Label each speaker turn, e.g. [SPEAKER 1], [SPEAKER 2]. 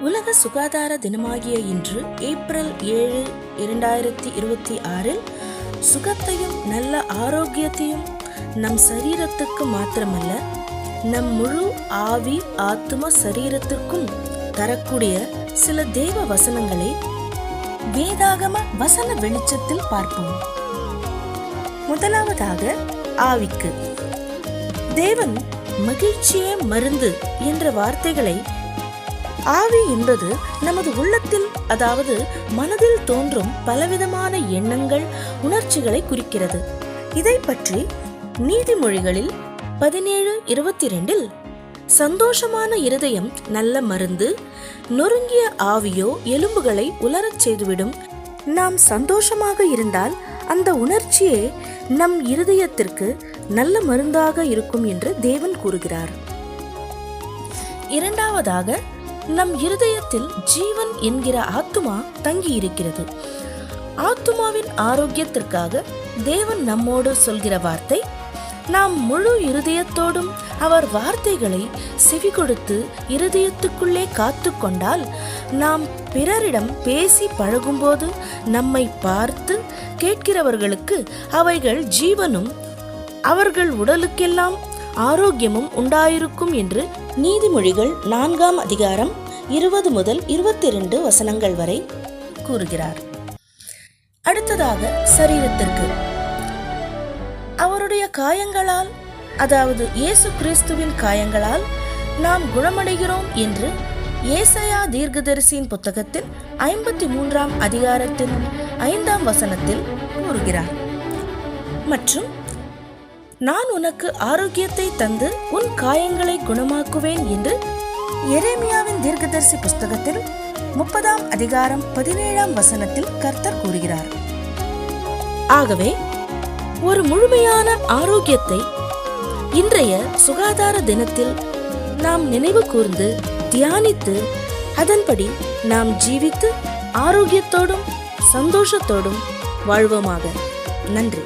[SPEAKER 1] உலக சுகாதார தினமாகிய இன்று ஏப்ரல் 7, 2026 சுகத்தையும் நல்ல ஆரோக்கியத்தையும் நம் சரீரத்துக்கு மாத்திரமல்ல, நம் முழு ஆவி ஆத்தும சரீரத்திற்கும் தரக்கூடிய சில தேவ வசனங்களை வேதாகம வசன வெளிச்சத்தில் பார்ப்போம். முதலாவதாக, ஆவிக்கு தேவன் மகிழ்ச்சியே மருந்து என்ற வார்த்தைகளை, ஆவி என்பது நமது உள்ளத்தில், அதாவது மனதில் தோன்றும் பலவிதமான எண்ணங்கள், உணர்ச்சிகளை குறிக்கிறது. இதை பற்றி நீதிமொழிகளில் 17:22 சந்தோஷமான இருதயம் நல்ல மருந்து, நொறுங்கிய ஆவியோ எலும்புகளை உலரச் செய்துவிடும். நாம் சந்தோஷமாக இருந்தால் அந்த உணர்ச்சியே நம் இருதயத்திற்கு நல்ல மருந்தாக இருக்கும் என்று தேவன் கூறுகிறார். இரண்டாவதாக, நம் இருதயத்தில் ஜீவன் என்கிற ஆத்துமா தங்கி இருக்கிறது. ஆத்துமாவின் ஆரோக்கியத்திற்காக தேவன் நம்மோடு சொல்கிற வார்த்தை, நாம் முழு இருதயத்தோடும் அவர் வார்த்தைகளை செவி கொடுத்து இருதயத்துக்குள்ளே காத்து கொண்டால், நாம் பிறரிடம் பேசி பழகும்போது நம்மை பார்த்து கேட்கிறவர்களுக்கு அவைகள் ஜீவனும் அவர்கள் உடலுக்கெல்லாம் ஆரோக்கியமும் உண்டாயிருக்கும் என்று நீதிமொழிகள் 4:20 முதல் 22 வசனங்கள் வரை கூறுகிறார். அடுத்ததாக, சரீரத்திற்கு அவருடைய காயங்களால், அதாவது இயேசு கிறிஸ்துவின் காயங்களால் நாம் குணமடைகிறோம் என்று ஏசாயா தீர்க்கதரிசியின் புத்தகத்தில் 53 அதிகாரத்தின் 5 வசனத்தில் கூறுகிறார். மற்றும் நான் உனக்கு ஆரோக்கியத்தை தந்து உன் காயங்களை குணமாக்குவேன் என்று எரேமியாவின் தீர்க்கதரிசி புஸ்தகத்தில் 30 அதிகாரம் 17 வசனத்தில் கர்த்தர் கூறுகிறார். ஆகவே ஒரு முழுமையான ஆரோக்கியத்தை இன்றைய சுகாதார தினத்தில் நாம் நினைவு கூர்ந்து தியானித்து அதன்படி நாம் ஜீவித்து ஆரோக்கியத்தோடும் சந்தோஷத்தோடும் வாழ்வோமாக. நன்றி.